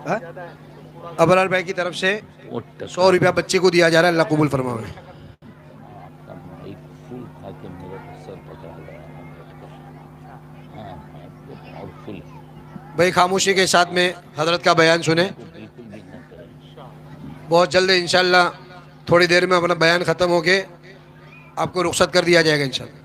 ہاں؟ ابرار بھائی کی طرف سے 100 روپیہ بچے کو دیا جا رہا ہے، اللہ قبول فرمائے۔ بھائی خاموشی کے ساتھ میں حضرت کا بیان سنیں، بہت جلد انشاءاللہ تھوڑی دیر میں اپنا بیان ختم ہو کے آپ کو رخصت کر دیا جائے گا انشاءاللہ۔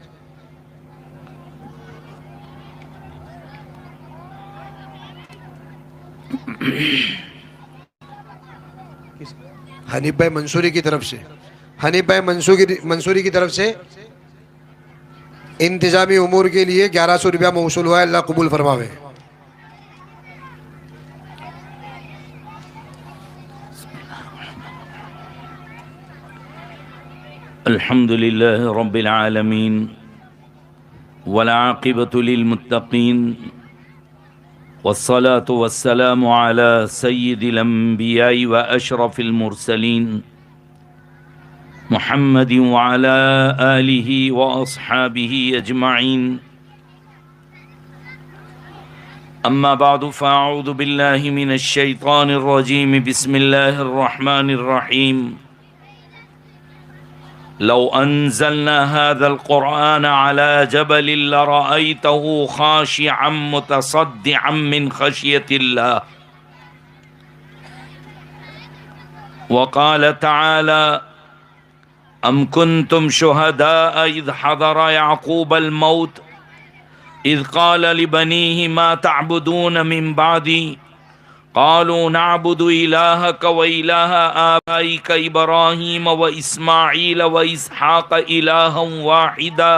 حنیف بھائی منصوری کی طرف سے، حنیف بھائی منصوری کی طرف سے انتظامی امور کے لیے 1100 روپیہ موصول ہوا ہے، اللہ قبول فرماوے۔ الحمد لله رب العالمين والعاقبة للمتقين والصلاة والسلام على سيد الأنبياء وأشرف المرسلين محمد وعلى آله وأصحابه أجمعين، أما بعد فأعوذ بالله من الشيطان الرجيم، بسم الله الرحمن الرحيم۔ لو أنزلنا هذا القرآن على جبل لرأيته خاشعا متصدعا من خشية الله، وقال تعالى: أم كنتم شهداء إذ حضر يعقوب الموت إذ قال لبنيه ما تعبدون من بعدي قالوا نعبد إلهك وإله آبائك إبراهيم وإسماعيل وإسحاق إلها واحدا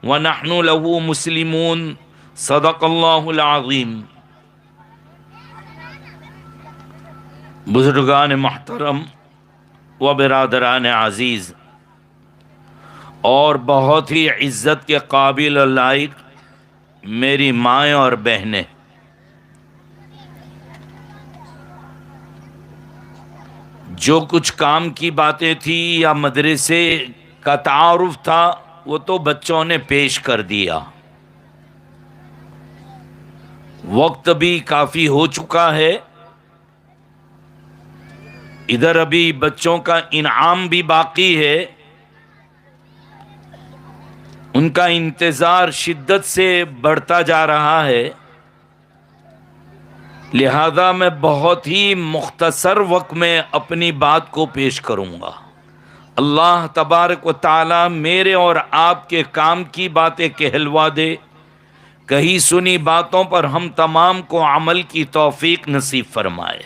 ونحن له مسلمون، صدق الله العظيم۔ بزرگان محترم و برادران عزیز اور بہت ہی عزت کے قابل و لائق میری مائیں اور بہنیں، جو کچھ کام کی باتیں تھی یا مدرسے کا تعارف تھا وہ تو بچوں نے پیش کر دیا، وقت بھی کافی ہو چکا ہے، ادھر ابھی بچوں کا انعام بھی باقی ہے، ان کا انتظار شدت سے بڑھتا جا رہا ہے، لہذا میں بہت ہی مختصر وقت میں اپنی بات کو پیش کروں گا۔ اللہ تبارک و تعالی میرے اور آپ کے کام کی باتیں کہلوا دے، کہیں سنی باتوں پر ہم تمام کو عمل کی توفیق نصیب فرمائے۔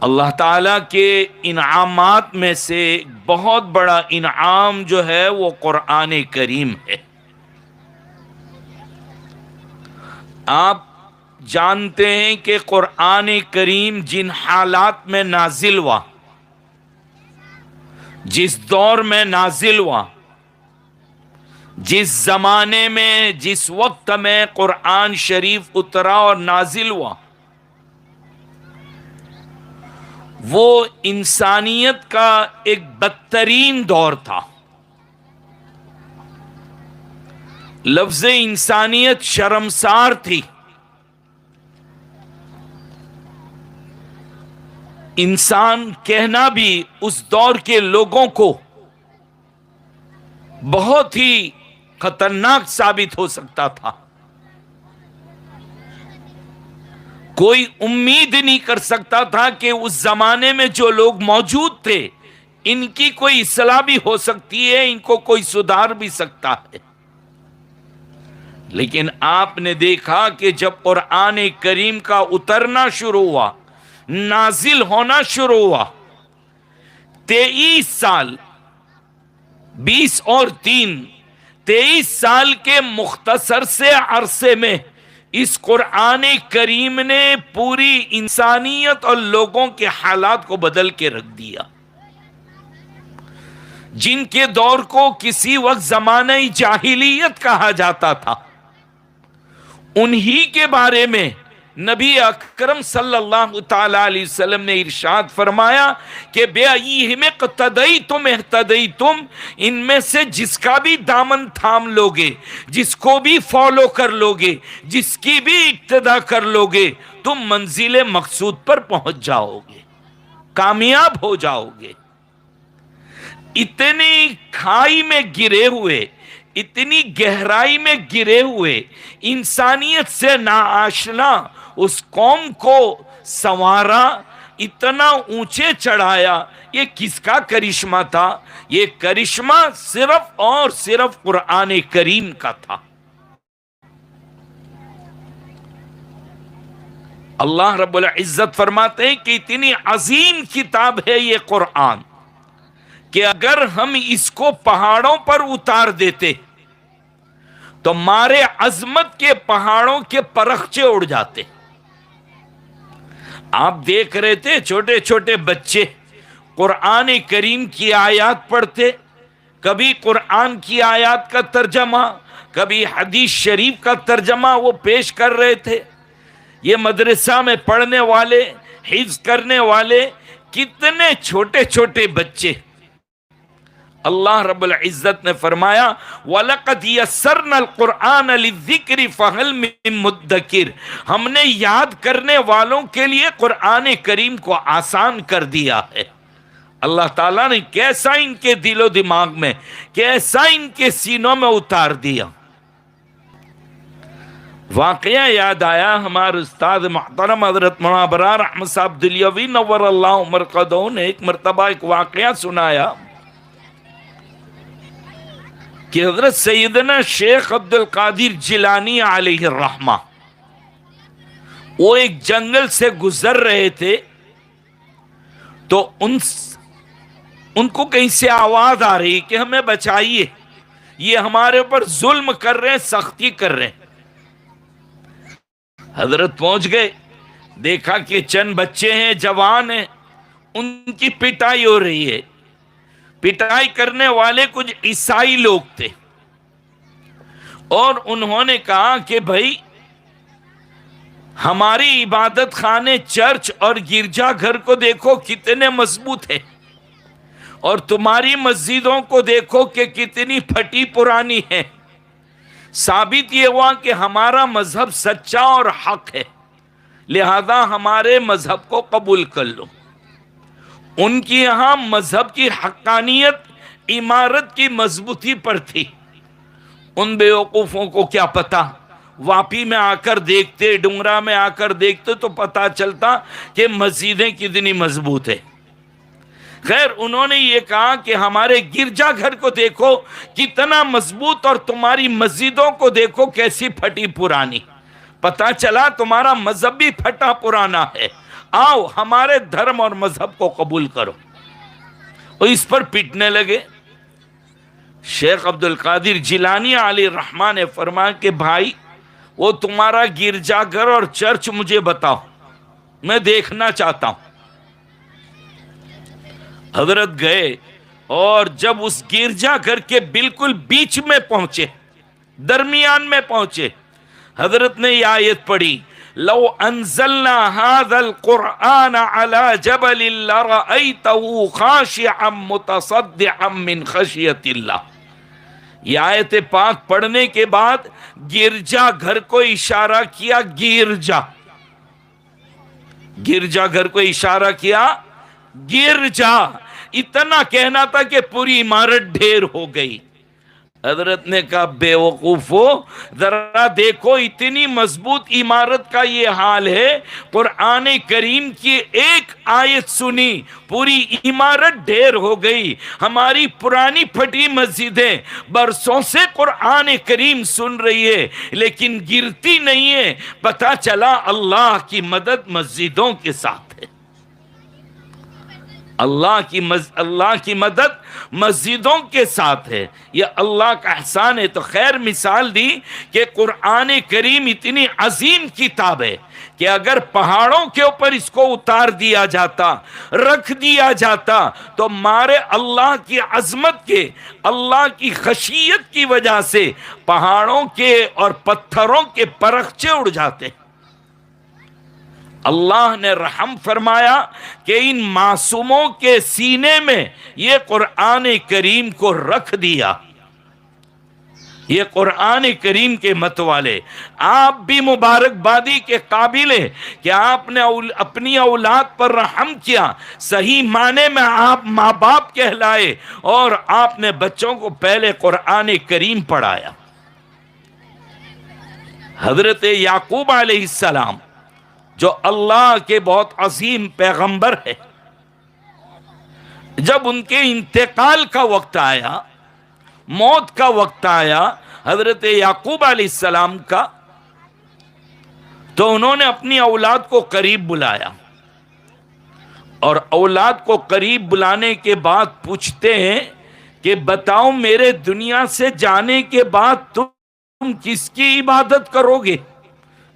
اللہ تعالیٰ کے انعامات میں سے بہت بڑا انعام جو ہے وہ قرآن کریم ہے۔ آپ جانتے ہیں کہ قرآن کریم جن حالات میں نازل ہوا، جس دور میں نازل ہوا، جس زمانے میں جس وقت میں قرآن شریف اترا اور نازل ہوا، وہ انسانیت کا ایک بدترین دور تھا۔ لفظ انسانیت شرمسار تھی، انسان کہنا بھی اس دور کے لوگوں کو بہت ہی خطرناک ثابت ہو سکتا تھا۔ کوئی امید نہیں کر سکتا تھا کہ اس زمانے میں جو لوگ موجود تھے ان کی کوئی اصلاح بھی ہو سکتی ہے، ان کو کوئی سدھار بھی سکتا ہے۔ لیکن آپ نے دیکھا کہ جب قرآن کریم کا اترنا شروع ہوا، نازل ہونا شروع ہوا، 23 سال 20 اور 3 23 سال کے مختصر سے عرصے میں اس قرآن کریم نے پوری انسانیت اور لوگوں کے حالات کو بدل کے رکھ دیا۔ جن کے دور کو کسی وقت زمانہ جاہلیت کہا جاتا تھا، انہی کے بارے میں نبی اکرم صلی اللہ تعالی علیہ وسلم نے ارشاد فرمایا کہ بِأَيِّهِمْ اقْتَدَيْتُمْ اهْتَدَيْتُمْ، ان میں سے جس کا بھی دامن تھام لوگے، جس کو بھی فالو کر لوگے، جس کی بھی اقتدا کر لوگے، تم منزل مقصود پر پہنچ جاؤ گے، کامیاب ہو جاؤ گے۔ اتنی کھائی میں گرے ہوئے، اتنی گہرائی میں گرے ہوئے، انسانیت سے ناآشنا اس قوم کو سنوارا، اتنا اونچے چڑھایا، یہ کس کا کرشمہ تھا؟ یہ کرشمہ صرف اور صرف قرآن کریم کا تھا۔ اللہ رب العزت فرماتے ہیں کہ اتنی عظیم کتاب ہے یہ قرآن کہ اگر ہم اس کو پہاڑوں پر اتار دیتے تو مارے عظمت کے پہاڑوں کے پرخچے اڑ جاتے۔ آپ دیکھ رہے تھے چھوٹے چھوٹے بچے قرآن کریم کی آیات پڑھتے، کبھی قرآن کی آیات کا ترجمہ، کبھی حدیث شریف کا ترجمہ وہ پیش کر رہے تھے۔ یہ مدرسہ میں پڑھنے والے، حفظ کرنے والے کتنے چھوٹے چھوٹے بچے۔ اللہ رب العزت نے فرمایا وَلَقَدْ يَسَّرْنَا الْقُرْآنَ لِلذِّكْرِ فَهَلْ مِن مُدَّكِرٍ، ہم نے یاد کرنے والوں کے لیے قرآن کریم کو آسان کر دیا ہے۔ اللہ تعالیٰ نے کیسا ان کے دل و دماغ میں، کیسا ان کے سینوں میں اتار دیا۔ واقعہ یاد آیا، ہمارے استاد محترم حضرت مولانا ابرار احمد صاحب دلیوی نور اللہ مرقدہ نے ایک مرتبہ ایک واقعہ سنایا کہ حضرت سیدنا شیخ عبد القادر جیلانی علیہ الرحمہ وہ ایک جنگل سے گزر رہے تھے تو ان کو کہیں سے آواز آ رہی کہ ہمیں بچائیے، یہ ہمارے اوپر ظلم کر رہے ہیں، سختی کر رہے ہیں۔ حضرت پہنچ گئے، دیکھا کہ چند بچے ہیں، جوان ہیں، ان کی پٹائی ہو رہی ہے۔ پٹائی کرنے والے کچھ عیسائی لوگ تھے اور انہوں نے کہا کہ بھائی ہماری عبادت خانے، چرچ اور گرجا گھر کو دیکھو کتنے مضبوط ہے، اور تمہاری مسجدوں کو دیکھو کہ کتنی پھٹی پرانی ہے۔ ثابت یہ ہوا کہ ہمارا مذہب سچا اور حق ہے، لہذا ہمارے مذہب کو قبول کر لو۔ ان کی یہاں مذہب کی حقانیت عمارت کی مضبوطی پر تھی۔ ان بیوقوفوں کو کیا پتا، واپی میں آ کر دیکھتے، ڈنگرا میں آ کر دیکھتے تو پتا چلتا کہ مسجدیں کتنی مضبوط ہے۔ خیر، انہوں نے یہ کہا کہ ہمارے گرجا گھر کو دیکھو کتنا مضبوط، اور تمہاری مسجدوں کو دیکھو کیسی پھٹی پرانی۔ پتا چلا تمہارا مذہب بھی پھٹا پرانا ہے، آؤ ہمارے دھرم اور مذہب کو قبول کرو۔ اور اس پر پٹنے لگے۔ شیخ عبد القادر جیلانی علیہ الرحمہ نے فرمایا کہ بھائی وہ تمہارا گرجا گھر اور چرچ مجھے بتاؤ، میں دیکھنا چاہتا ہوں۔ حضرت گئے اور جب اس گرجا گھر کے بالکل بیچ میں پہنچے، درمیان میں پہنچے، حضرت نے یہ آیت پڑھی لو انزلنا هذا القرآن على جبل لرأيته خاشعا متصدعا من خشیت اللہ۔ یہ آیت پاک پڑھنے کے بعد گرجا گھر کو اشارہ کیا، گرجا گھر کو اشارہ کیا، گرجا، اتنا کہنا تھا کہ پوری عمارت ڈھیر ہو گئی۔ حضرت نے کہا بے وقوفو، ذرا دیکھو اتنی مضبوط عمارت کا یہ حال ہے، قرآن کریم کی ایک آیت سنی پوری عمارت ڈھیر ہو گئی۔ ہماری پرانی پھٹی مسجدیں برسوں سے قرآن کریم سن رہی ہے لیکن گرتی نہیں ہے۔ پتہ چلا اللہ کی مدد مسجدوں کے ساتھ ہے، اللہ کی مدد مسجدوں کے ساتھ ہے، یہ اللہ کا احسان ہے۔ تو خیر مثال دی کہ قرآن کریم اتنی عظیم کتاب ہے کہ اگر پہاڑوں کے اوپر اس کو اتار دیا جاتا، رکھ دیا جاتا تو مارے اللہ کی عظمت کے، اللہ کی خشیت کی وجہ سے پہاڑوں کے اور پتھروں کے پرخچے اڑ جاتے۔ اللہ نے رحم فرمایا کہ ان معصوموں کے سینے میں یہ قرآن کریم کو رکھ دیا. یہ قرآن کریم کے متوالے، آپ بھی مبارکبادی کے قابل ہیں کہ آپ نے اپنی اولاد پر رحم کیا. صحیح معنی میں آپ ماں باپ کہلائے اور آپ نے بچوں کو پہلے قرآن کریم پڑھایا. حضرت یعقوب علیہ السلام جو اللہ کے بہت عظیم پیغمبر ہے، جب ان کے انتقال کا وقت آیا، موت کا وقت آیا حضرت یعقوب علیہ السلام کا، تو انہوں نے اپنی اولاد کو قریب بلایا، اور اولاد کو قریب بلانے کے بعد پوچھتے ہیں کہ بتاؤ میرے دنیا سے جانے کے بعد تم کس کی عبادت کرو گے؟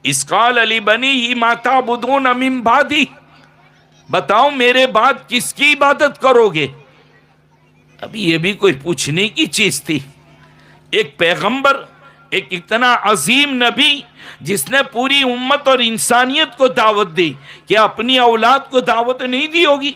اذ قال لبنیہ ما تعبدون من بعدی، بتاؤ میرے بعد کس کی عبادت کرو گے؟ اب یہ بھی کوئی پوچھنے کی چیز تھی؟ ایک پیغمبر، ایک اتنا عظیم نبی جس نے پوری امت اور انسانیت کو دعوت دی، کہ اپنی اولاد کو دعوت نہیں دی ہوگی؟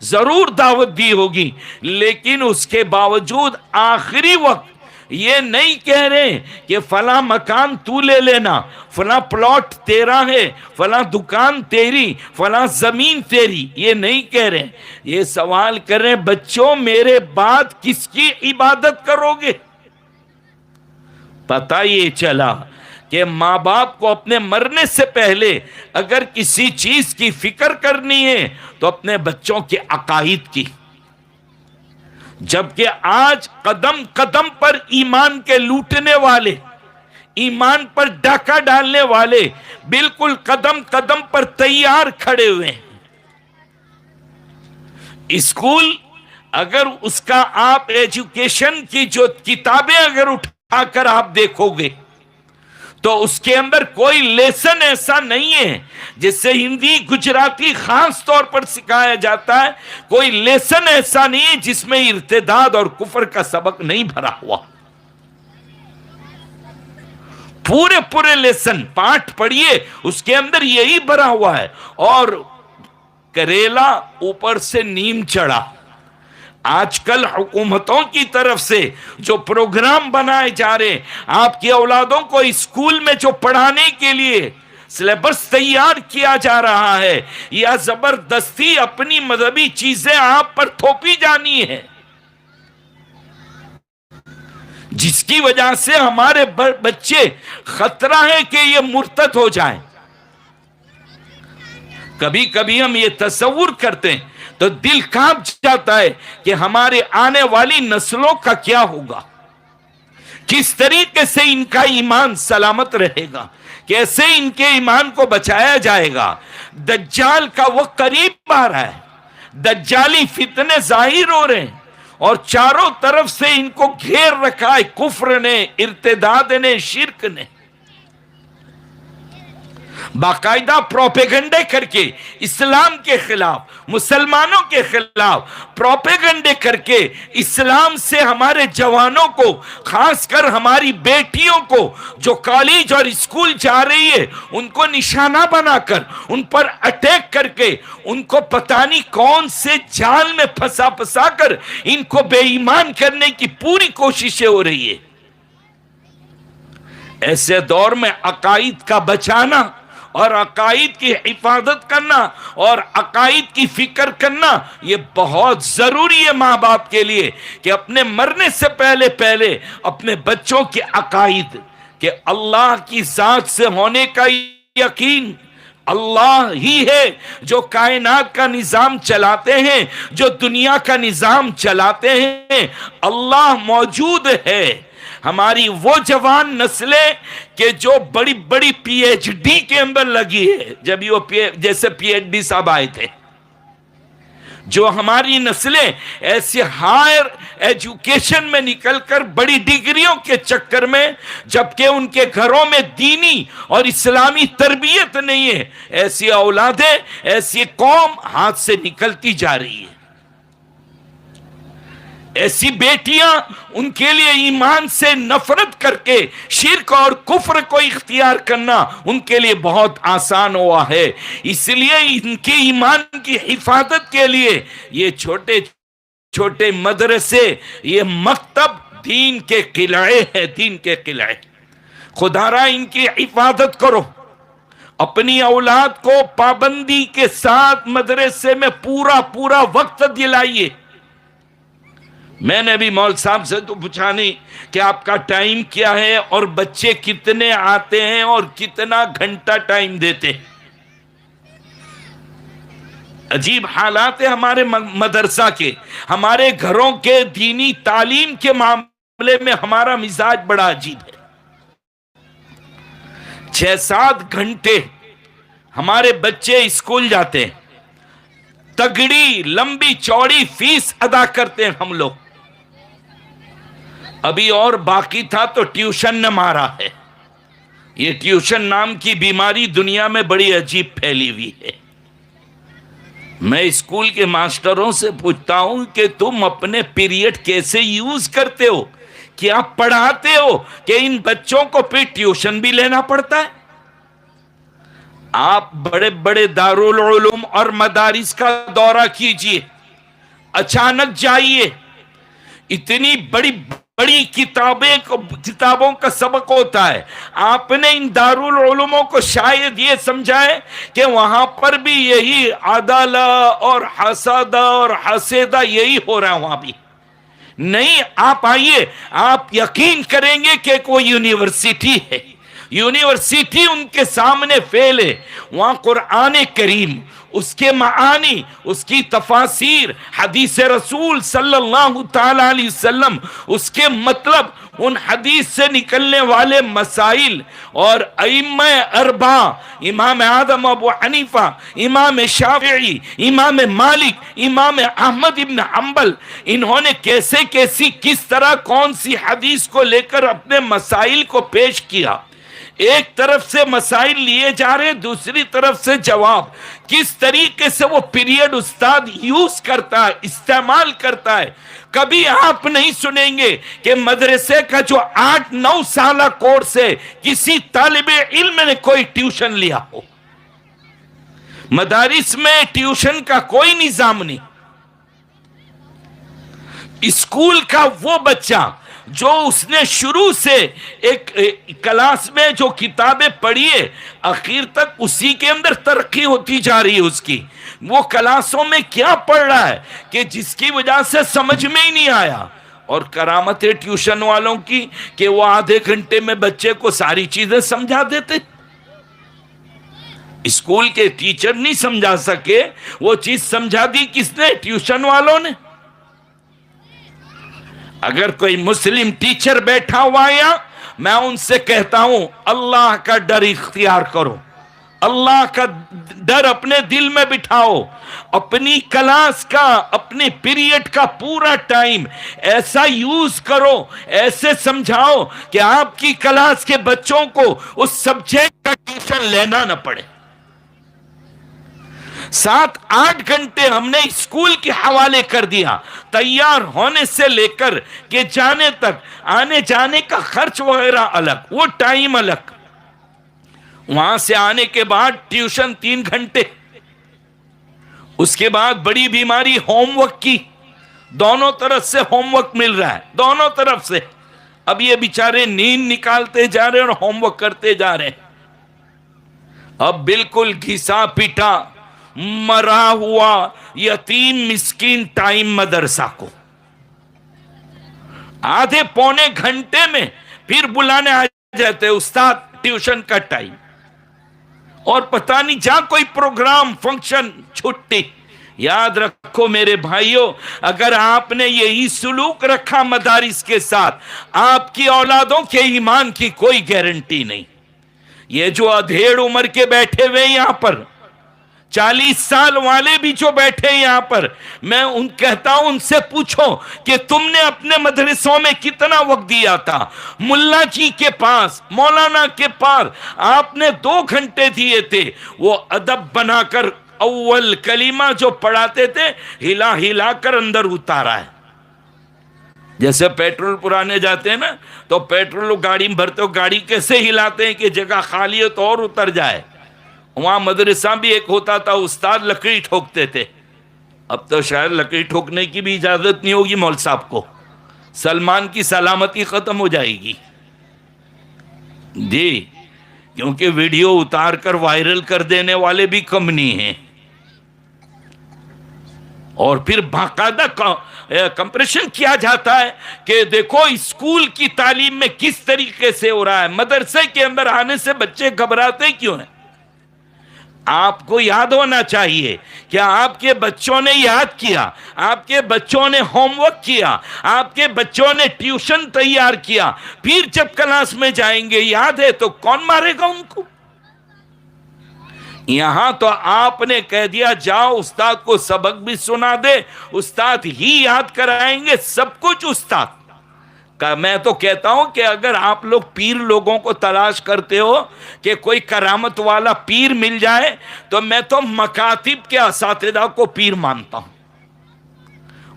ضرور دعوت دی ہوگی، لیکن اس کے باوجود آخری وقت یہ نہیں کہہ رہے کہ فلاں مکان تو لے لینا، فلاں پلاٹ تیرا ہے، فلاں دکان تیری، فلاں زمین تیری. یہ نہیں کہہ رہے. یہ سوال کر رہے بچوں میرے بعد کس کی عبادت کرو گے؟ پتہ یہ چلا کہ ماں باپ کو اپنے مرنے سے پہلے اگر کسی چیز کی فکر کرنی ہے تو اپنے بچوں کے عقائد کی. جبکہ آج قدم قدم پر ایمان کے لوٹنے والے، ایمان پر ڈاکہ ڈالنے والے بالکل قدم قدم پر تیار کھڑے ہوئے ہیں. اسکول اگر اس کا آپ ایجوکیشن کی جو کتابیں اگر اٹھا کر آپ دیکھو گے تو اس کے اندر کوئی لیسن ایسا نہیں ہے جس سے ہندی گجراتی خاص طور پر سکھایا جاتا ہے. کوئی لیسن ایسا نہیں ہے جس میں ارتداد اور کفر کا سبق نہیں بھرا ہوا. پورے لیسن پاٹھ پڑھیے اس کے اندر یہی بھرا ہوا ہے. اور کریلا اوپر سے نیم چڑھا. آج کل حکومتوں کی طرف سے جو پروگرام بنائے جا رہے ہیں، آپ کی اولادوں کو اسکول میں جو پڑھانے کے لیے سلیبس تیار کیا جا رہا ہے، یا زبردستی اپنی مذہبی چیزیں آپ پر تھوپی جانی ہے، جس کی وجہ سے ہمارے بچے خطرہ ہے کہ یہ مرتد ہو جائیں. کبھی کبھی ہم یہ تصور کرتے ہیں تو دل کانپ جاتا ہے کہ ہمارے آنے والی نسلوں کا کیا ہوگا، کس طریقے سے ان کا ایمان سلامت رہے گا، کیسے ان کے ایمان کو بچایا جائے گا. دجال کا وقت قریب آ رہا ہے، دجالی فتنے ظاہر ہو رہے ہیں، اور چاروں طرف سے ان کو گھیر رکھا ہے کفر نے، ارتداد نے، شرک نے. باقاعدہ پروپیگنڈے کر کے اسلام کے خلاف، مسلمانوں کے خلاف پروپیگنڈے کر کے اسلام سے ہمارے جوانوں کو، خاص کر ہماری بیٹیوں کو جو کالج اور اسکول جا رہی ہے، ان کو نشانہ بنا کر، ان پر اٹیک کر کے، ان کو پتہ نہیں کون سے جال میں پھنسا کر ان کو بے ایمان کرنے کی پوری کوششیں ہو رہی ہے. ایسے دور میں عقائد کا بچانا اور عقائد کی حفاظت کرنا اور عقائد کی فکر کرنا یہ بہت ضروری ہے ماں باپ کے لیے، کہ اپنے مرنے سے پہلے اپنے بچوں کے عقائد، کہ اللہ کی ذات سے ہونے کا یقین، اللہ ہی ہے جو کائنات کا نظام چلاتے ہیں، جو دنیا کا نظام چلاتے ہیں، اللہ موجود ہے. ہماری وہ جوان نسلیں کہ جو بڑی بڑی پی ایچ ڈی کے اندر لگی ہے، جب یہ جیسے پی ایچ ڈی صاحب آئے تھے، جو ہماری نسلیں ایسے ہائر ایجوکیشن میں نکل کر بڑی ڈگریوں کے چکر میں، جبکہ ان کے گھروں میں دینی اور اسلامی تربیت نہیں ہے، ایسی اولادیں، ایسی قوم ہاتھ سے نکلتی جا رہی ہے. ایسی بیٹیاں ان کے لیے ایمان سے نفرت کر کے شرک اور کفر کو اختیار کرنا ان کے لیے بہت آسان ہوا ہے. اس لیے ان کے ایمان کی حفاظت کے لیے یہ چھوٹے چھوٹے مدرسے، یہ مکتب دین کے قلعے ہیں، دین کے قلعے. خدا را ان کی حفاظت کرو. اپنی اولاد کو پابندی کے ساتھ مدرسے میں پورا وقت دلائیے. میں نے بھی مول صاحب سے تو پوچھا نہیں کہ آپ کا ٹائم کیا ہے اور بچے کتنے آتے ہیں اور کتنا گھنٹہ ٹائم دیتے ہیں. عجیب حالات ہیں ہمارے مدرسہ کے، ہمارے گھروں کے دینی تعلیم کے معاملے میں ہمارا مزاج بڑا عجیب ہے. 6-7 گھنٹے ہمارے بچے اسکول جاتے ہیں، تگڑی لمبی چوڑی فیس ادا کرتے ہیں ہم لوگ. ابھی اور باقی تھا تو ٹیوشن نے مارا ہے. یہ ٹیوشن نام کی بیماری دنیا میں بڑی عجیب پھیلی ہوئی ہے. میں اسکول کے ماسٹروں سے پوچھتا ہوں کہ تم اپنے پیریڈ کیسے یوز کرتے ہو؟ کیا پڑھاتے ہو کہ ان بچوں کو پھر ٹیوشن بھی لینا پڑتا ہے؟ آپ بڑے بڑے دارالعلوم اور مدارس کا دورہ کیجئے، اچانک جائیے. اتنی بڑی بڑی کتابوں کا سبق ہوتا ہے. آپ نے ان دارالعلوموں کو شاید یہ سمجھائے کہ وہاں پر بھی یہی عدالہ اور حسادہ اور حسیدہ یہی ہو رہا ہے. وہاں بھی نہیں. آپ آئیے، آپ یقین کریں گے کہ کوئی یونیورسٹی ہے. یونیورسٹی ان کے سامنے فیل ہے. وہاں قرآن کریم، اس کے معانی، اس کی تفاسیر، حدیث رسول صلی اللہ تعالی علیہ وسلم، اس کے مطلب، ان حدیث سے نکلنے والے مسائل، اور ائمہ اربعہ، امام اعظم ابو حنیفہ، امام شافعی، امام مالک، امام احمد ابن حنبل، انہوں نے کیسی کس طرح کون سی حدیث کو لے کر اپنے مسائل کو پیش کیا. ایک طرف سے مسائل لیے جا رہے، دوسری طرف سے جواب. کس طریقے سے وہ پیریڈ استاد یوز کرتا ہے، استعمال کرتا ہے. کبھی آپ نہیں سنیں گے کہ مدرسے کا جو 8-9 سالہ کورس ہے کسی طالب علم نے کوئی ٹیوشن لیا ہو. مدارس میں ٹیوشن کا کوئی نظام نہیں. اسکول کا وہ بچہ جو اس نے شروع سے ایک کلاس میں جو کتابیں پڑھی ہے، آخر تک اسی کے اندر ترقی ہوتی جا رہی ہے اس کی. وہ کلاسوں میں کیا پڑھ رہا ہے کہ جس کی وجہ سے سمجھ میں ہی نہیں آیا. اور کرامت ہے ٹیوشن والوں کی کہ وہ آدھے گھنٹے میں بچے کو ساری چیزیں سمجھا دیتے. اسکول کے ٹیچر نہیں سمجھا سکے، وہ چیز سمجھا دی کس نے؟ ٹیوشن والوں نے. اگر کوئی مسلم ٹیچر بیٹھا ہوا ہے، میں ان سے کہتا ہوں اللہ کا ڈر اختیار کرو، اللہ کا ڈر اپنے دل میں بٹھاؤ. اپنی کلاس کا، اپنے پیریڈ کا پورا ٹائم ایسا یوز کرو، ایسے سمجھاؤ کہ آپ کی کلاس کے بچوں کو اس سبجیکٹ کا ٹیوشن لینا نہ پڑے. 7-8 گھنٹے ہم نے اسکول کے حوالے کر دیا. تیار ہونے سے لے کر کے جانے تک، آنے جانے کا خرچ وغیرہ الگ، وہ ٹائم الگ. وہاں سے آنے کے بعد ٹیوشن 3 گھنٹے. اس کے بعد بڑی بیماری ہوم ورک کی. دونوں طرف سے ہوم ورک مل رہا ہے، دونوں طرف سے. اب یہ بیچارے نیند نکالتے جا رہے اور ہوم ورک کرتے جا رہے. اب بالکل گھسا پیٹا مرا ہوا یتیم مسکین ٹائم مدرسہ کو. آدھے پونے گھنٹے میں پھر بلانے آ جاتے استاد ٹیوشن کا ٹائم. اور پتہ نہیں جہاں کوئی پروگرام، فنکشن، چھٹی. یاد رکھو میرے بھائیوں، اگر آپ نے یہی سلوک رکھا مدارس کے ساتھ، آپ کی اولادوں کے ایمان کی کوئی گارنٹی نہیں. یہ جو ادھیڑ عمر کے بیٹھے ہوئے یہاں پر، 40 سال والے بھی جو بیٹھے یہاں پر، میں کہتا ہوں ان سے پوچھو کہ تم نے اپنے مدرسوں میں کتنا وقت دیا تھا. ملا جی کے پاس، مولانا کے پاس آپ نے 2 گھنٹے دیے تھے. وہ ادب بنا کر اول کلمہ جو پڑھاتے تھے ہلا ہلا کر اندر اتارا ہے. جیسے پیٹرول پرانے جاتے ہیں نا تو پیٹرول گاڑی میں بھرتے ہو گاڑی کیسے ہلاتے ہیں کہ جگہ خالی ہے تو اور اتر جائے. وہاں مدرسہ بھی ایک ہوتا تھا, استاد لکڑی ٹھوکتے تھے. اب تو شاید لکڑی ٹھوکنے کی بھی اجازت نہیں ہوگی مول صاحب کو, سلمان کی سلامتی ختم ہو جائے گی جی, کیونکہ ویڈیو اتار کر وائرل کر دینے والے بھی کم نہیں ہیں. اور پھر باقاعدہ کمپریشن کیا جاتا ہے کہ دیکھو اسکول کی تعلیم میں کس طریقے سے ہو رہا ہے, مدرسے کے اندر آنے سے بچے گھبراتے کیوں ہیں. آپ کو یاد ہونا چاہیے کہ آپ کے بچوں نے یاد کیا, آپ کے بچوں نے ہوم ورک کیا, آپ کے بچوں نے ٹیوشن تیار کیا, پھر جب کلاس میں جائیں گے یاد ہے تو کون مارے گا ان کو. یہاں تو آپ نے کہہ دیا جاؤ استاد کو سبق بھی سنا دے, استاد ہی یاد کرائیں گے سب کچھ استاد کا. میں تو کہتا ہوں کہ اگر آپ لوگ پیر لوگوں کو تلاش کرتے ہو کہ کوئی کرامت والا پیر مل جائے تو میں تو مکاتب کے اساتذہ کو پیر مانتا ہوں,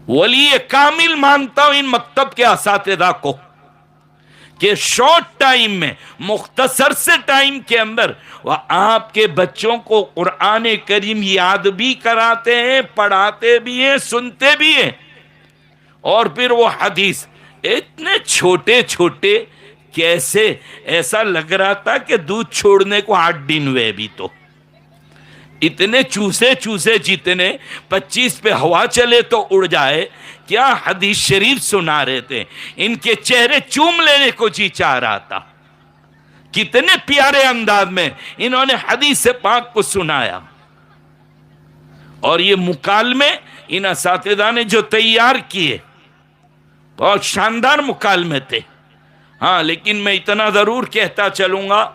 ولی کامل مانتا ہوں ان مکتب کے اساتذہ کو, کہ شارٹ ٹائم میں مختصر سے ٹائم کے اندر وہ آپ کے بچوں کو قرآن کریم یاد بھی کراتے ہیں, پڑھاتے بھی ہیں, سنتے بھی ہیں. اور پھر وہ حدیث اتنے چھوٹے چھوٹے, کیسے ایسا لگ رہا تھا کہ دودھ چھوڑنے کو 8 دن ہوئے بھی, تو اتنے چوسے چوسے جتنے 25 پہ ہوا چلے تو اڑ جائے, کیا حدیث شریف سنا رہے تھے. ان کے چہرے چوم لینے کو جی چاہ رہا تھا, کتنے پیارے انداز میں انہوں نے حدیث پاک کو سنایا. اور یہ مکالمے ان اساتذہ نے جو تیار کیے بہت شاندار مکالمے تھے. ہاں لیکن میں اتنا ضرور کہتا چلوں گا,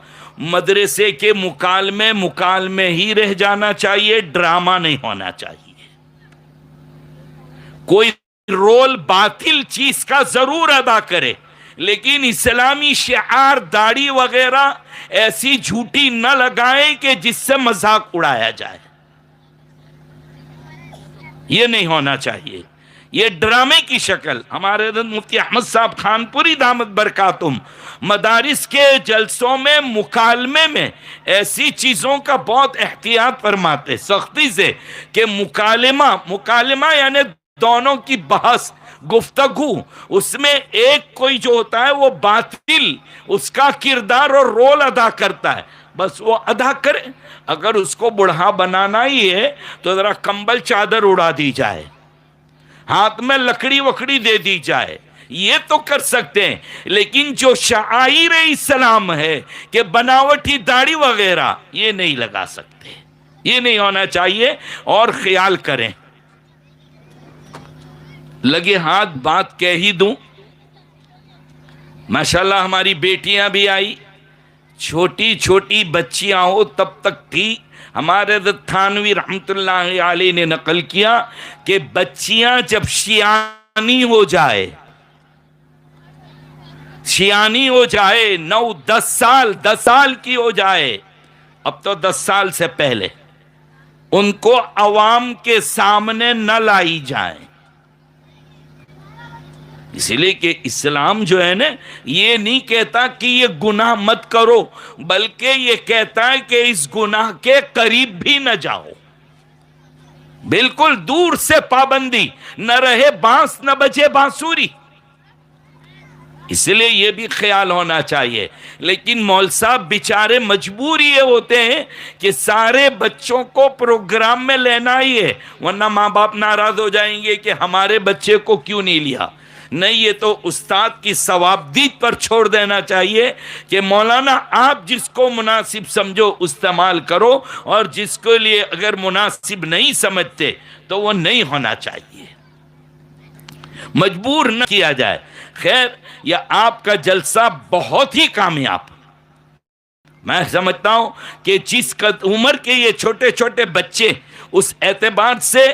مدرسے کے مکالمے ہی رہ جانا چاہیے, ڈرامہ نہیں ہونا چاہیے. کوئی رول باطل چیز کا ضرور ادا کرے, لیکن اسلامی شعار داڑھی وغیرہ ایسی جھوٹی نہ لگائیں کہ جس سے مذاق اڑایا جائے. یہ نہیں ہونا چاہیے, یہ ڈرامے کی شکل. ہمارے مفتی احمد صاحب خان پوری دامت برکاتہم مدارس کے جلسوں میں مکالمے میں ایسی چیزوں کا بہت احتیاط فرماتے سختی سے, کہ مکالمہ یعنی دونوں کی بحث گفتگو, اس میں ایک کوئی جو ہوتا ہے وہ باطل اس کا کردار اور رول ادا کرتا ہے, بس وہ ادا کرے. اگر اس کو بڑھا بنانا ہی ہے تو ذرا کمبل چادر اڑا دی جائے, ہاتھ میں لکڑی وکڑی دے دی جائے, یہ تو کر سکتے ہیں. لیکن جو شعائر اسلام ہے کہ بناوٹی داڑھی وغیرہ, یہ نہیں لگا سکتے, یہ نہیں ہونا چاہیے. اور خیال کریں, لگے ہاتھ بات کہہ ہی دوں, ماشاءاللہ ہماری بیٹیاں بھی آئی, چھوٹی چھوٹی بچیاں ہو تب تک تھی. ہمارے تھانوی رحمت اللہ علیہ نے نقل کیا کہ بچیاں جب شیانی ہو جائے 9-10 سال کی ہو جائے, اب تو 10 سال سے پہلے, ان کو عوام کے سامنے نہ لائی جائیں. اسی لیے کہ اسلام جو ہے نا یہ نہیں کہتا کہ یہ گناہ مت کرو, بلکہ یہ کہتا ہے کہ اس گناہ کے قریب بھی نہ جاؤ. بالکل دور سے پابندی, نہ رہے بانس نہ بجے بانسوری. اس لیے یہ بھی خیال ہونا چاہیے. لیکن مول صاحب بیچارے مجبور یہ ہوتے ہیں کہ سارے بچوں کو پروگرام میں لینا ہی ہے, ورنہ ماں باپ ناراض ہو جائیں گے کہ ہمارے بچے کو کیوں نہیں لیا. نہیں, یہ تو استاد کی ثوابدید پر چھوڑ دینا چاہیے کہ مولانا آپ جس کو مناسب سمجھو استعمال کرو, اور جس کے لیے اگر مناسب نہیں سمجھتے تو وہ نہیں ہونا چاہیے, مجبور نہ کیا جائے. خیر, یہ آپ کا جلسہ بہت ہی کامیاب. میں سمجھتا ہوں کہ جس عمر کے یہ چھوٹے چھوٹے بچے, اس اعتبار سے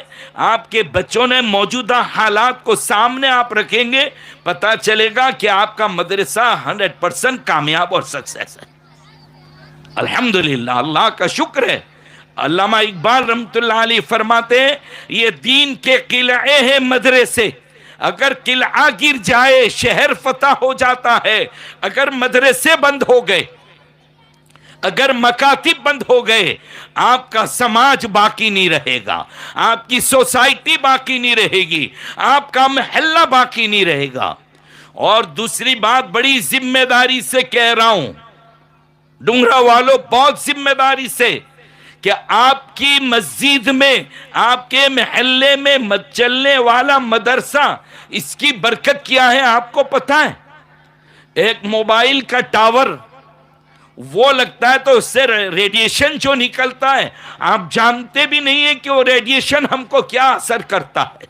آپ کے بچوں نے موجودہ حالات کو سامنے آپ رکھیں گے, پتہ چلے گا کہ آپ کا مدرسہ 100% کامیاب اور سکسیس ہے. الحمدللہ, اللہ کا شکر ہے. علامہ اقبال رحمۃ اللہ علیہ فرماتے ہیں یہ دین کے قلعے ہیں مدرسے, اگر قلعہ گر جائے شہر فتح ہو جاتا ہے، اگر مدرسے بند ہو گئے، اگر مکاتب بند ہو گئے، آپ کا سماج باقی نہیں رہے گا، آپ کی سوسائٹی باقی نہیں رہے گی، آپ کا محلہ باقی نہیں رہے گا۔ اور دوسری بات بڑی ذمہ داری سے کہہ رہا ہوں، ڈونگرا والوں بہت ذمہ داری سے، کہ آپ کی مسجد میں، آپ کے محلے میں چلنے والا مدرسہ، اس کی برکت کیا ہے آپ کو پتہ ہے؟ ایک موبائل کا ٹاور، وہ لگتا ہے تو اس سے ریڈیشن جو نکلتا ہے آپ جانتے بھی نہیں ہیں کہ وہ ریڈیشن ہم کو کیا اثر کرتا ہے۔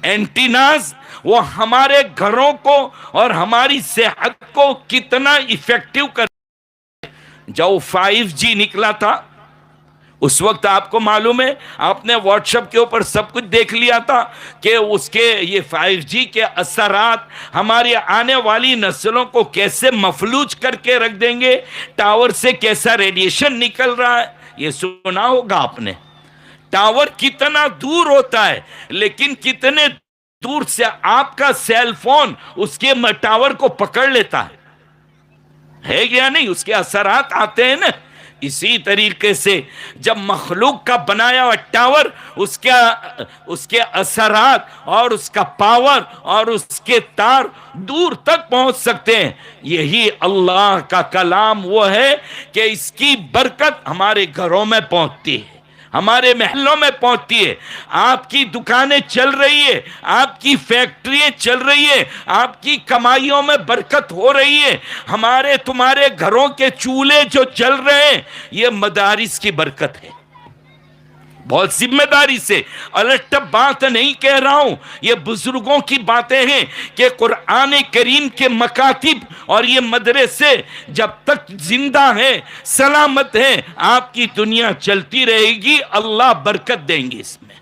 اینٹیناز وہ ہمارے گھروں کو اور ہماری صحت کو کتنا ایفیکٹو کر، جب 5G نکلا تھا اس وقت آپ کو معلوم ہے، آپ نے واٹس ایپ کے اوپر سب کچھ دیکھ لیا تھا کہ اس کے یہ 5G کے اثرات ہماری آنے والی نسلوں کو کیسے مفلوج کر کے رکھ دیں گے، ٹاور سے کیسا ریڈیشن نکل رہا ہے، یہ سنا ہوگا آپ نے۔ ٹاور کتنا دور ہوتا ہے، لیکن کتنے دور سے آپ کا سیل فون اس کے ٹاور کو پکڑ لیتا ہے یا نہیں؟ اس کے اثرات آتے ہیں نا۔ اسی طریقے سے جب مخلوق کا بنایا ہوا ٹاور، اس کے اثرات اور اس کا پاور اور اس کے تار دور تک پہنچ سکتے ہیں۔ یہی اللہ کا کلام وہ ہے کہ اس کی برکت ہمارے گھروں میں پہنچتی ہے، ہمارے محلوں میں پہنچتی ہے۔ آپ کی دکانیں چل رہی ہے، آپ کی فیکٹریاں چل رہی ہے، آپ کی کمائیوں میں برکت ہو رہی ہے، ہمارے تمہارے گھروں کے چولہے جو چل رہے ہیں، یہ مدارس کی برکت ہے۔ بہت ذمہ داری سے الٹ بات نہیں کہہ رہا ہوں، یہ بزرگوں کی باتیں ہیں کہ قرآن کریم کے مکاتب اور یہ مدرسے جب تک زندہ ہیں، سلامت ہیں، آپ کی دنیا چلتی رہے گی، اللہ برکت دیں گے اس میں۔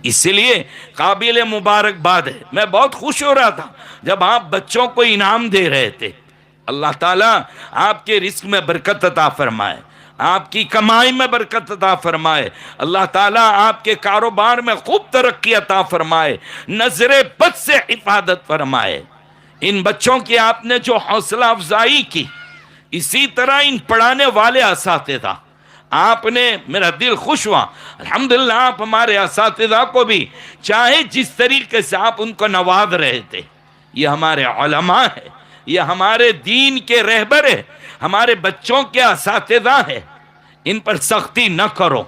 اس لیے قابل مبارکباد ہے۔ میں بہت خوش ہو رہا تھا جب آپ بچوں کو انعام دے رہے تھے۔ اللہ تعالیٰ آپ کے رزق میں برکت عطا فرمائے، آپ کی کمائی میں برکت عطا فرمائے، اللہ تعالیٰ آپ کے کاروبار میں خوب ترقی عطا فرمائے، نظر بد سے حفاظت فرمائے۔ ان بچوں کی آپ نے جو حوصلہ افزائی کی، اسی طرح ان پڑھانے والے اساتذہ، آپ نے، میرا دل خوش ہوا الحمدللہ، آپ ہمارے اساتذہ کو بھی چاہے جس طریقے سے آپ ان کو نواز رہے تھے، یہ ہمارے علماء ہیں، یہ ہمارے دین کے رہبر ہیں، ہمارے بچوں کے اساتذہ ہیں، ان پر سختی نہ کرو۔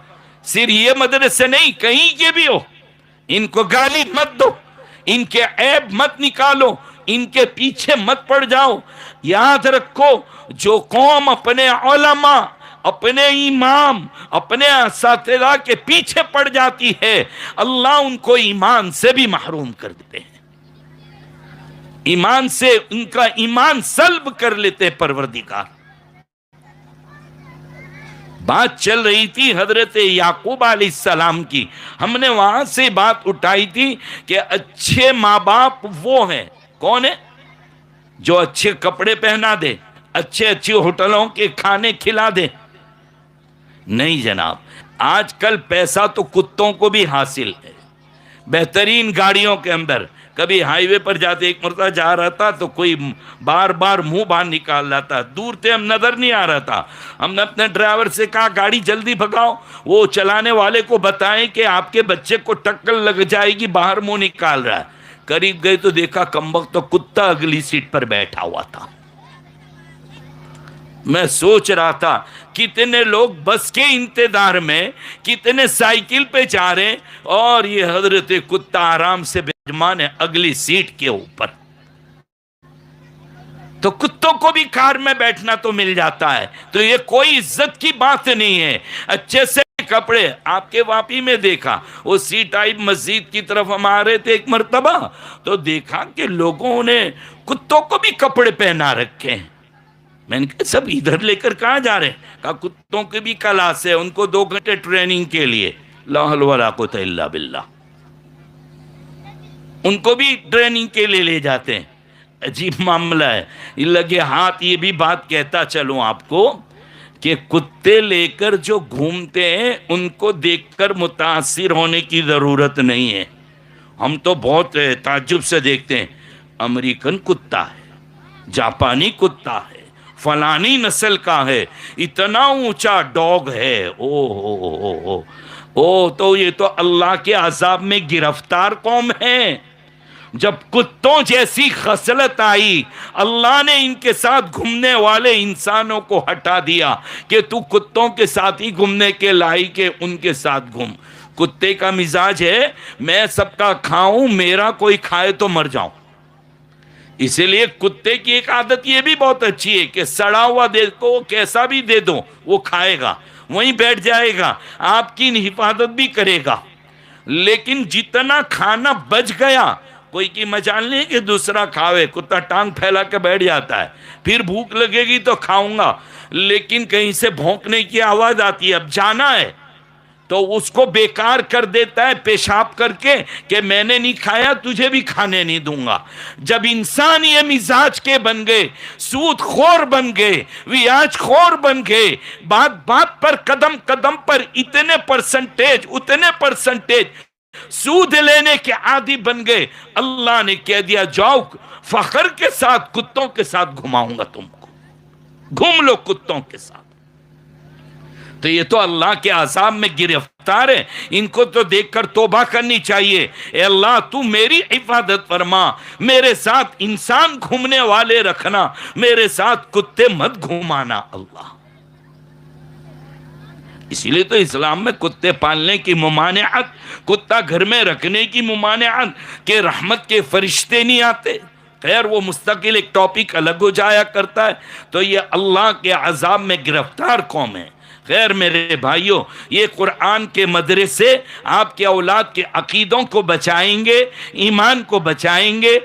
صرف یہ مدرسے نہیں، کہیں کے بھی ہو، ان کو گالی مت دو، ان کے عیب مت نکالو، ان کے پیچھے مت پڑ جاؤ۔ یاد رکھو، جو قوم اپنے علماء، اپنے امام، اپنے اساتذہ کے پیچھے پڑ جاتی ہے، اللہ ان کو ایمان سے بھی محروم کر دیتے ہیں، ایمان سے ان کا ایمان سلب کر لیتے پروردگار۔ بات چل رہی تھی حضرت یعقوب علیہ السلام کی، ہم نے وہاں سے بات اٹھائی تھی کہ اچھے ماں باپ وہ ہیں، کون ہیں؟ جو اچھے کپڑے پہنا دے، اچھے ہوٹلوں کے کھانے کھلا دے۔ نہیں جناب، آج کل پیسہ تو کتوں کو بھی حاصل ہے، بہترین گاڑیوں کے اندر۔ کبھی ہائی وے پر جاتے، ایک مرتبہ جا رہا تھا تو کوئی بار بار منہ باہر نکال رہا تھا، دور تھے، ہم نظر نہیں آ رہا تھا، ہم نے اپنے ڈرائیور سے کہا گاڑی جلدی بھگاؤ، وہ چلانے والے کو بتائیں کہ آپ کے بچے کو ٹکر لگ جائے گی، باہر منہ نکال رہا ہے۔ قریب گئے تو دیکھا کمبخت تو کتا اگلی سیٹ پر بیٹھا ہوا تھا۔ میں سوچ رہا تھا کتنے لوگ بس کے انتظار میں، کتنے سائیکل پہ جا رہے ہیں، اور یہ حضرت کتا آرام سے بیراجمان ہے اگلی سیٹ کے اوپر۔ تو کتوں کو بھی کار میں بیٹھنا تو مل جاتا ہے، تو یہ کوئی عزت کی بات نہیں ہے۔ اچھے سے کپڑے، آپ کے واپی میں دیکھا، وہ سی ٹائپ مسجد کی طرف ہم آ رہے تھے ایک مرتبہ، تو دیکھا کہ لوگوں نے کتوں کو بھی کپڑے پہنا رکھے ہیں۔ میں نے کہا سب ادھر لے کر کہاں جا رہے ہیں؟ کہا کتوں کی بھی کلاس ہے، ان کو 2 گھنٹے ٹریننگ کے لیے۔ لا حول ولا قوت الا باللہ، ان کو بھی ٹریننگ کے لیے لے جاتے ہیں۔ عجیب معاملہ ہے۔ لگے ہاتھ یہ بھی بات کہتا چلوں آپ کو کہ کتے لے کر جو گھومتے ہیں ان کو دیکھ کر متاثر ہونے کی ضرورت نہیں ہے، ہم تو بہت تعجب سے دیکھتے ہیں، امریکن کتا ہے، جاپانی کتا ہے، فلانی نسل کا ہے، اتنا اونچا ڈاگ ہے، او تو یہ تو اللہ کے عذاب میں گرفتار قوم ہے۔ جب کتوں جیسی خصلت آئی، اللہ نے ان کے ساتھ گھومنے والے انسانوں کو ہٹا دیا کہ تو کتوں کے ساتھ ہی گھومنے کے لائق ہے، ان کے ساتھ گھوم۔ کتے کا مزاج ہے میں سب کا کھاؤں، میرا کوئی کھائے تو مر جاؤں۔ اسی لیے کتے کی ایک عادت یہ بھی بہت اچھی ہے کہ سڑا ہوا دے کو کیسا بھی دے دو وہ کھائے گا، وہیں بیٹھ جائے گا، آپ کی حفاظت بھی کرے گا۔ لیکن جتنا کھانا بچ گیا، کوئی کی مجال نہیں کہ دوسرا کھاوے، کتا ٹانگ پھیلا کے بیٹھ جاتا ہے، پھر بھوک لگے گی تو کھاؤں گا، لیکن کہیں سے بھونکنے کی آواز آتی ہے، اب جانا ہے تو اس کو بیکار کر دیتا ہے پیشاب کر کے کہ میں نے نہیں کھایا تجھے بھی کھانے نہیں دوں گا۔ جب انسان یہ مزاج کے بن گئے، سود خور بن گئے، ویاج خور بن گئے، بات بات پر قدم قدم پر اتنے پرسنٹیج سود لینے کے عادی بن گئے، اللہ نے کہہ دیا جاؤ فخر کے ساتھ کتوں کے ساتھ گھماؤں گا تم کو، گھوم لو کتوں کے ساتھ۔ تو یہ تو اللہ کے عذاب میں گرفتار ہے، ان کو تو دیکھ کر توبہ کرنی چاہیے۔ اے اللہ تو میری حفاظت فرما، میرے ساتھ انسان گھومنے والے رکھنا، میرے ساتھ کتے مت گھمانا اللہ۔ اسی لیے تو اسلام میں کتے پالنے کی ممانعت، کتا گھر میں رکھنے کی ممانعت کہ رحمت کے فرشتے نہیں آتے۔ خیر وہ مستقل ایک ٹاپک الگ ہو جایا کرتا ہے۔ تو یہ اللہ کے عذاب میں گرفتار قوم ہے۔ خیر میرے بھائیوں، یہ قرآن کے مدرسے آپ کے اولاد کے عقیدوں کو بچائیں گے، ایمان کو بچائیں گے۔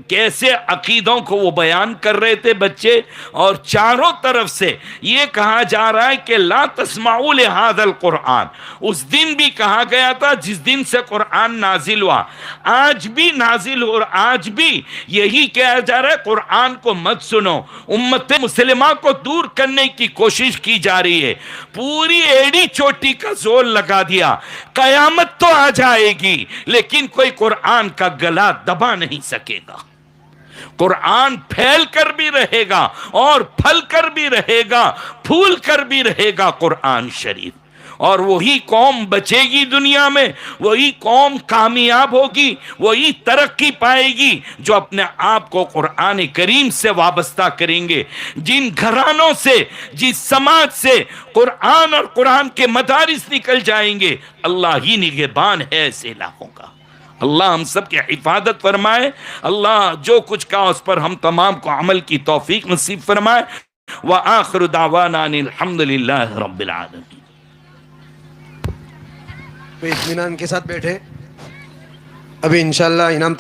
کیسے عقیدوں کو وہ بیان کر رہے تھے بچے، اور چاروں طرف سے یہ کہا جا رہا ہے کہ لا تسمعوا لہذا القرآن۔ اس دن بھی کہا گیا تھا جس دن سے قرآن نازل ہوا، آج بھی نازل ہو، آج بھی یہی کہا جا رہا ہے قرآن کو مت سنو۔ امت مسلمہ کو دور کرنے کی کوشش کی جا رہی ہے، پوری ایڑی چوٹی کا زور لگا دیا۔ قیامت تو آ جائے گی لیکن کوئی قرآن کا گلا دبا نہیں سکے گا۔ قرآن پھیل کر بھی رہے گا اور پھل کر بھی رہے گا، پھول کر بھی رہے گا قرآن شریف، اور وہی قوم بچے گی دنیا میں، وہی قوم کامیاب ہوگی، وہی ترقی پائے گی جو اپنے آپ کو قرآن کریم سے وابستہ کریں گے۔ جن گھرانوں سے، جس سماج سے قرآن اور قرآن کے مدارس نکل جائیں گے، اللہ ہی نگہبان ہے ایسے علاقوں کا۔ اللہ ہم سب کی حفاظت فرمائے، اللہ جو کچھ کہا اس پر ہم تمام کو عمل کی توفیق نصیب فرمائے۔ وآخر دعوانا ان الحمد للہ رب العالمین۔ اطمینان کے ساتھ بیٹھے، ابھی انشاءاللہ انعام تک